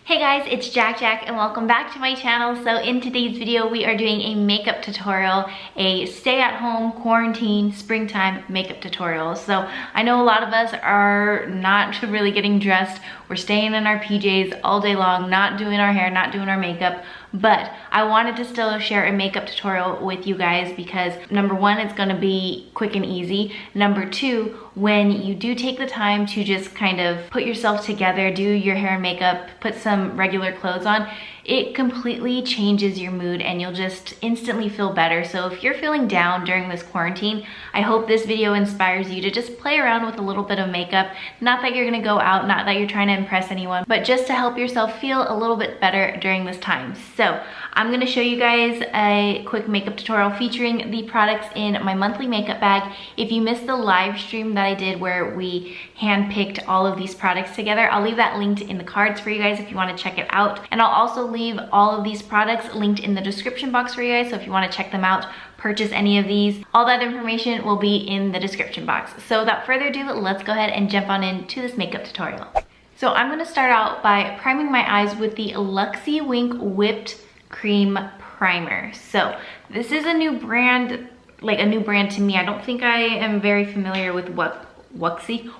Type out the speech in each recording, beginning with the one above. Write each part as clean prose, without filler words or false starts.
Hey guys, it's JaaackJack and welcome back to my channel. So in today's video, we are doing a makeup tutorial, a stay-at-home quarantine springtime makeup tutorial. So I know a lot of us are not really getting dressed. We're staying in our PJs all day long, not doing our hair, not doing our makeup. But I wanted to still share a makeup tutorial with you guys because number one, it's gonna be quick and easy. Number two, when you do take the time to just kind of put yourself together, do your hair and makeup, put some regular clothes on, it completely changes your mood and you'll just instantly feel better. So if you're feeling down during this quarantine, I hope this video inspires you to just play around with a little bit of makeup. Not that you're gonna go out, not that you're trying to impress anyone, but just to help yourself feel a little bit better during this time. So I'm gonna show you guys a quick makeup tutorial featuring the products in my monthly makeup bag. If you missed the live stream that I did where we handpicked all of these products together, I'll leave that linked in the cards for you guys if you wanna check it out. And I'll also leave all of these products linked in the description box for you guys, so if you wanna check them out, purchase any of these, all that information will be in the description box. So without further ado, let's go ahead and jump on into this makeup tutorial. So I'm gonna start out by priming my eyes with the Luxie Wink Whipped Cream Primer. So this is a new brand, like a new brand to me. I don't think I am very familiar with Wuxie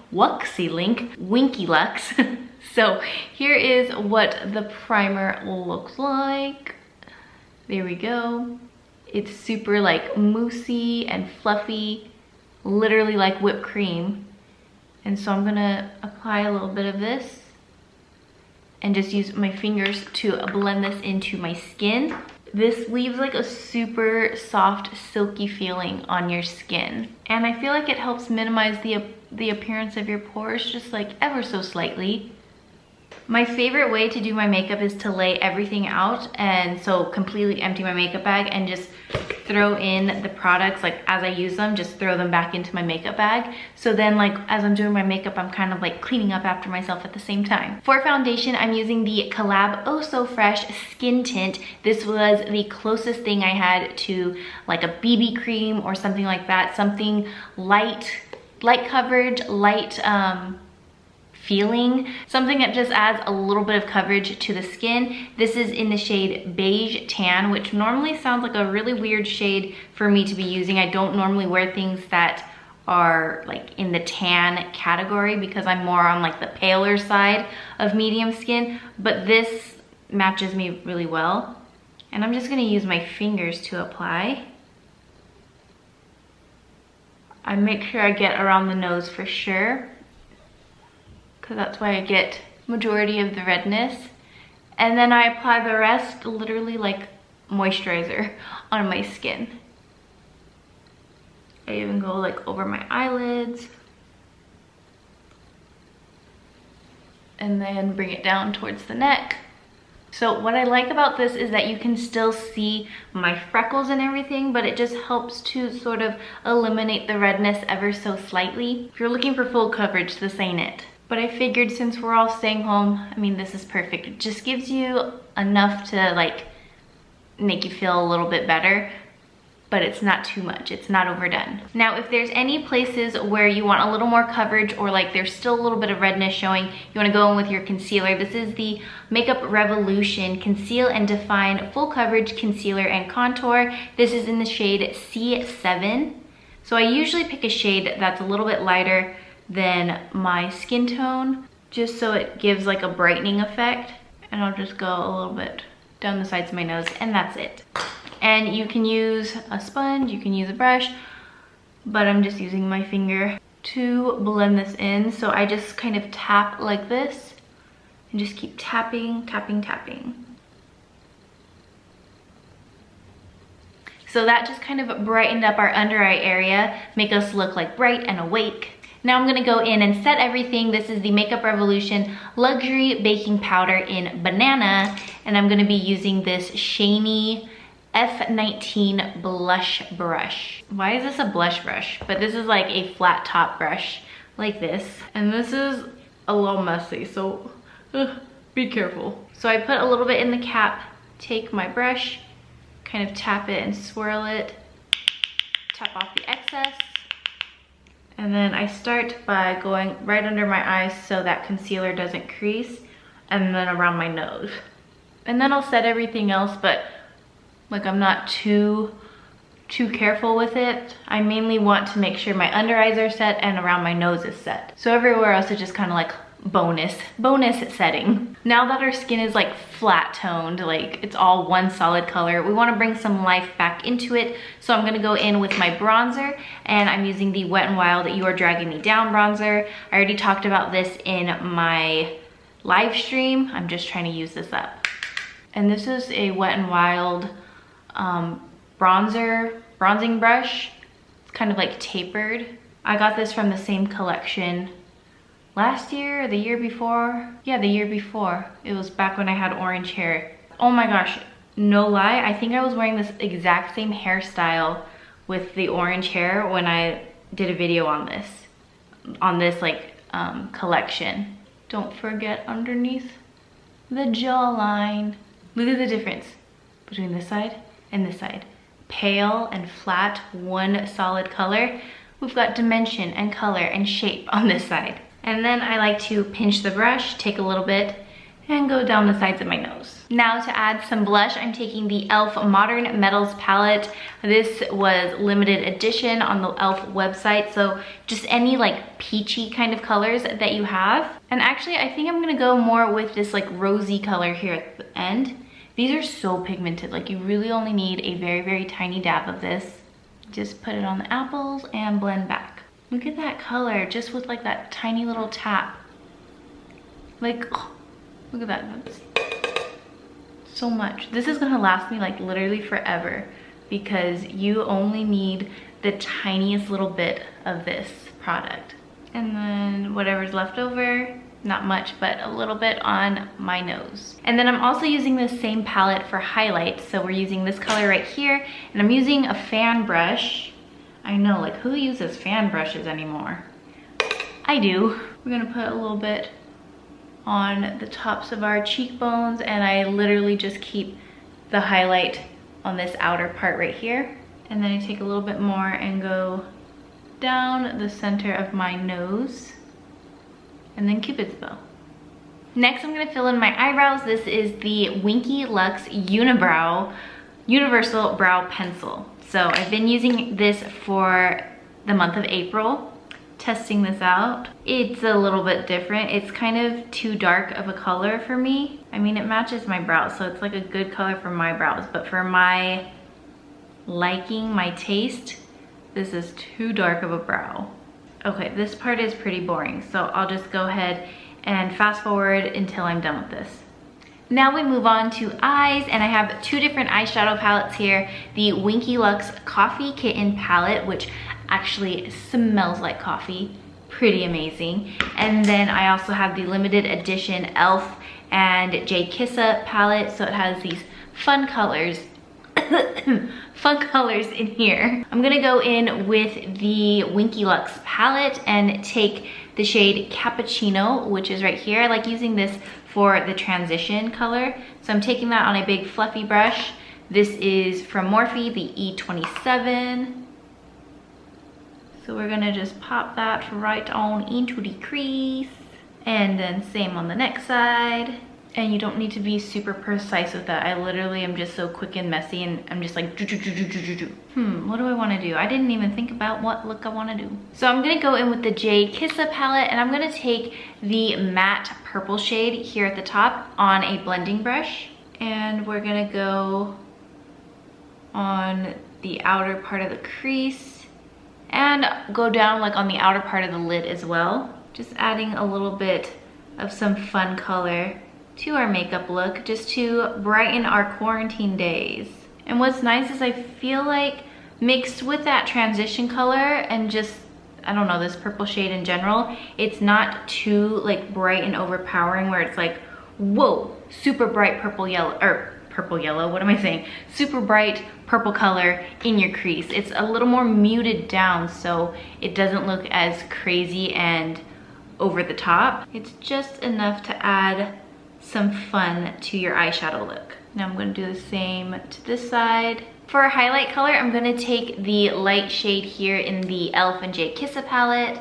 Link, Winky Lux. So here is what the primer looks like. There we go. It's super like moussey and fluffy, literally like whipped cream. And so I'm gonna apply a little bit of this and just use my fingers to blend this into my skin. This leaves like a super soft, silky feeling on your skin. And I feel like it helps minimize the appearance of your pores just like ever so slightly. My favorite way to do my makeup is to lay everything out, and so completely empty my makeup bag and just throw in the products like as I use them, just throw them back into my makeup bag. So then like as I'm doing my makeup, I'm kind of like cleaning up after myself at the same time. For foundation, I'm using the Collab Oh So Fresh Skin Tint. This was the closest thing I had to like a BB cream or something like that. Something light coverage, light feeling, something that just adds a little bit of coverage to the skin. This is in the shade Beige Tan, which normally sounds like a really weird shade for me to be using. I don't normally wear things that are like in the tan category because I'm more on like the paler side of medium skin, but this matches me really well. And I'm just gonna use my fingers to apply. I make sure I get around the nose for sure, because that's why I get majority of the redness. And then I apply the rest literally like moisturizer on my skin. I even go like over my eyelids. And then bring it down towards the neck. So what I like about this is that you can still see my freckles and everything, but it just helps to sort of eliminate the redness ever so slightly. If you're looking for full coverage, this ain't it. But I figured since we're all staying home, I mean, this is perfect. It just gives you enough to like make you feel a little bit better, but it's not too much, it's not overdone. Now, if there's any places where you want a little more coverage or like there's still a little bit of redness showing, you wanna go in with your concealer. This is the Makeup Revolution Conceal and Define Full Coverage Concealer and Contour. This is in the shade C7. So I usually pick a shade that's a little bit lighter than my skin tone, just so it gives like a brightening effect. And I'll just go a little bit down the sides of my nose, and that's it. And you can use a sponge, you can use a brush, but I'm just using my finger to blend this in. So I just kind of tap like this and just keep tapping, tapping, tapping. So that just kind of brightened up our under eye area, make us look like bright and awake. Now I'm gonna go in and set everything. This is the Makeup Revolution Luxury Baking Powder in Banana, and I'm gonna be using this Shiny F19 blush brush. Why is this a blush brush? But this is like a flat top brush like this. And this is a little messy, so be careful. So I put a little bit in the cap, take my brush, kind of tap it and swirl it, tap off the excess. And then I start by going right under my eyes so that concealer doesn't crease. and then around my nose. And then I'll set everything else, but like I'm not too careful with it. I mainly want to make sure my under eyes are set and around my nose is set. So everywhere else is just kind of like bonus setting. Now that our skin is like flat toned, like it's all one solid color, we want to bring some life back into it. So I'm gonna go in with my bronzer, and I'm using the Wet n Wild You Are Dragging Me Down bronzer. I already talked about this in my live stream. I'm just trying to use this up. And this is a Wet n Wild bronzing brush. It's kind of like tapered. I got this from the same collection last year or the year before. Yeah, the year before. It was back when I had orange hair. Oh my gosh, no lie, I think I was wearing this exact same hairstyle with the orange hair when I did a video on this like collection. Don't forget underneath the jawline. Look at the difference between this side and this side. Pale and flat, one solid color. We've got dimension and color and shape on this side. And then I like to pinch the brush, take a little bit, and go down the sides of my nose. Now to add some blush, I'm taking the e.l.f. Modern Metals palette. This was limited edition on the e.l.f. website, so just any like peachy kind of colors that you have. And actually, I think I'm gonna go more with this like rosy color here at the end. These are so pigmented, like you really only need a very, very tiny dab of this. Just put it on the apples and blend back. Look at that color, just with like that tiny little tap. Like, oh, look at that, that's so much. This is gonna last me like literally forever because you only need the tiniest little bit of this product. And then whatever's left over, not much, but a little bit on my nose. And then I'm also using this same palette for highlights. So we're using this color right here, and I'm using a fan brush. I know, like who uses fan brushes anymore? I do. We're gonna put a little bit on the tops of our cheekbones, and I literally just keep the highlight on this outer part right here. And then I take a little bit more and go down the center of my nose, and then Cupid's bow. Next, I'm gonna fill in my eyebrows. This is the Winky Luxe Universal Brow Pencil. So I've been using this for the month of April, testing this out. It's a little bit different. It's kind of too dark of a color for me. I mean, it matches my brows, so it's like a good color for my brows, but for my liking, my taste, this is too dark of a brow. Okay, this part is pretty boring, so I'll just go ahead and fast forward until I'm done with this. Now we move on to eyes, and I have two different eyeshadow palettes here. The Winky Luxe Coffee Kitten palette, which actually smells like coffee, pretty amazing. And then I also have the limited edition e.l.f. and JaaackJack palette, so it has these fun colors. Fun colors in here. I'm gonna go in with the Winky Luxe palette and take the shade Cappuccino, which is right here. I like using this for the transition color. So I'm taking that on a big fluffy brush. This is from Morphe, the E27. So we're gonna just pop that right on into the crease. And then same on the next side. And you don't need to be super precise with that. I literally am just so quick and messy, and I'm just like, what do I wanna do? I didn't even think about what look I wanna do. So I'm gonna go in with the JaaackJack palette, and I'm gonna take the matte purple shade here at the top on a blending brush. And we're gonna go on the outer part of the crease and go down like on the outer part of the lid as well. Just adding a little bit of some fun color to our makeup look, just to brighten our quarantine days. And what's nice is I feel like mixed with that transition color and just, I don't know, this purple shade in general, it's not too like bright and overpowering where it's like, whoa, super bright purple yellow, what am I saying? Super bright purple color in your crease. It's a little more muted down, so it doesn't look as crazy and over the top. It's just enough to add some fun to your eyeshadow look. Now I'm going to do the same to this side. For a highlight color, I'm going to take the light shade here in the e.l.f. and JaaackJack palette.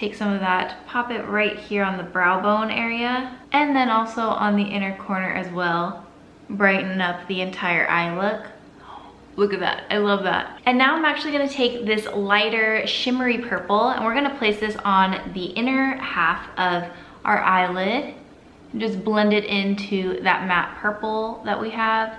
take some of that, pop it right here on the brow bone area, and then also on the inner corner as well. Brighten up the entire eye look. Look at that, I love that. And now I'm actually gonna take this lighter shimmery purple and we're gonna place this on the inner half of our eyelid and just blend it into that matte purple that we have.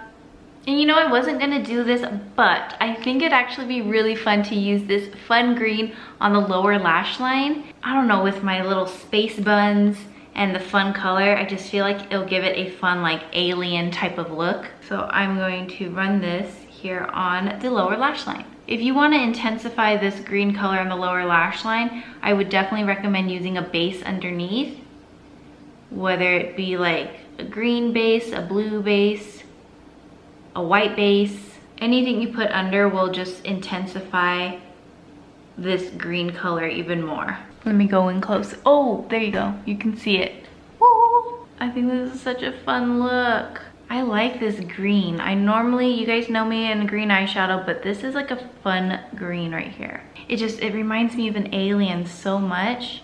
And you know, I wasn't gonna do this, but I think it'd actually be really fun to use this fun green on the lower lash line. I don't know, with my little space buns and the fun color, I just feel like it'll give it a fun, like, alien type of look. So I'm going to run this here on the lower lash line. If you want to intensify this green color on the lower lash line, I would definitely recommend using a base underneath, whether it be like a green base, a blue base, a white base. Anything you put under will just intensify this green color even more. Let me go in close. Oh, there you go. You can see it. Woo! I think this is such a fun look. I like this green. I normally, you guys know me in green eyeshadow, but this is like a fun green right here. It reminds me of an alien so much.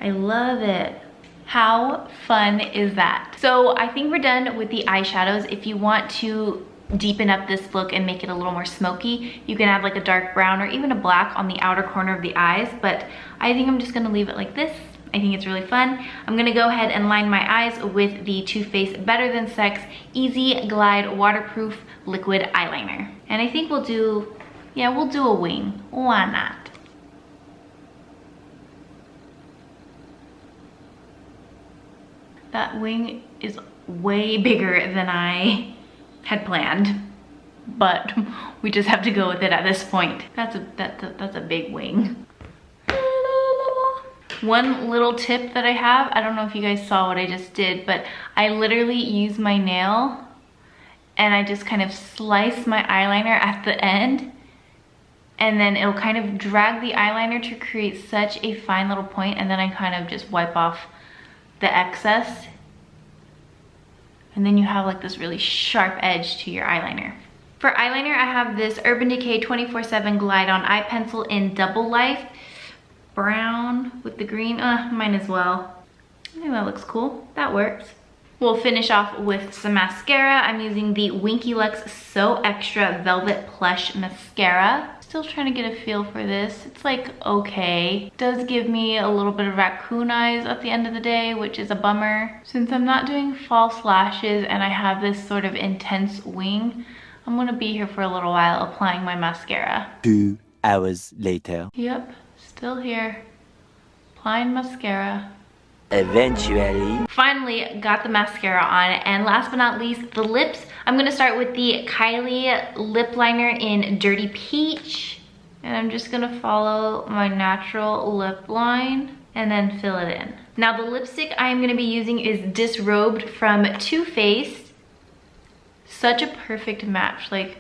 I love it. How fun is that? So I think we're done with the eyeshadows. If you want to deepen up this look and make it a little more smoky, you can add like a dark brown or even a black on the outer corner of the eyes, but I think I'm just gonna leave it like this. I think it's really fun. I'm gonna go ahead and line my eyes with the Too Faced Better Than Sex Easy Glide Waterproof Liquid Eyeliner. And I think we'll do, yeah, we'll do a wing. Why not? That wing is way bigger than I had planned, but we just have to go with it at this point. That's a big wing. One little tip that I have, I don't know if you guys saw what I just did, but I literally use my nail and I just kind of slice my eyeliner at the end, and then it'll kind of drag the eyeliner to create such a fine little point, and then I kind of just wipe off the excess, and then you have like this really sharp edge to your eyeliner. For eyeliner, I have this Urban Decay 24/7 Glide On Eye Pencil in Double Life. Brown with the green, mine as well. I think that looks cool, that works. We'll finish off with some mascara. I'm using the Winky Luxe So Extra Velvet Plush Mascara. Still trying to get a feel for this. It's like okay. It does give me a little bit of raccoon eyes at the end of the day, which is a bummer. Since I'm not doing false lashes and I have this sort of intense wing, I'm gonna be here for a little while applying my mascara. 2 hours later. Yep. Still here, applying mascara. Eventually. Finally got the mascara on, and last but not least, the lips. I'm gonna start with the Kylie lip liner in Dirty Peach, and I'm just gonna follow my natural lip line and then fill it in. Now the lipstick I'm gonna be using is Disrobed from Too Faced. Such a perfect match, like,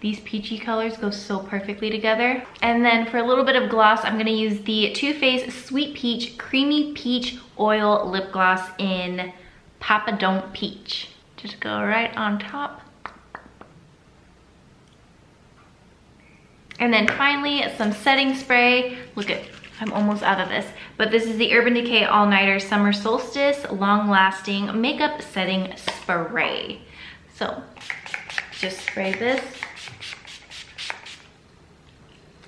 these peachy colors go so perfectly together. And then for a little bit of gloss, I'm gonna use the Too Faced Sweet Peach Creamy Peach Oil Lip Gloss in Papa Don't Peach. Just go right on top. And then finally, some setting spray. Look at, I'm almost out of this. But this is the Urban Decay All Nighter Summer Solstice Long Lasting Makeup Setting Spray. So, just spray this.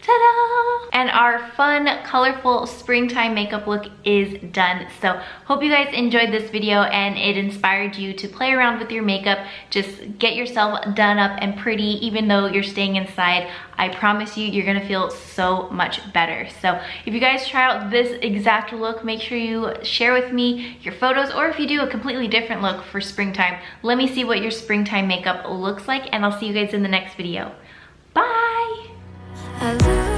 Ta-da! And our fun, colorful springtime makeup look is done. So hope you guys enjoyed this video and it inspired you to play around with your makeup. Just get yourself done up and pretty, even though you're staying inside. I promise you, you're gonna feel so much better. So if you guys try out this exact look, make sure you share with me your photos, or if you do a completely different look for springtime, let me see what your springtime makeup looks like, and I'll see you guys in the next video. Bye! I love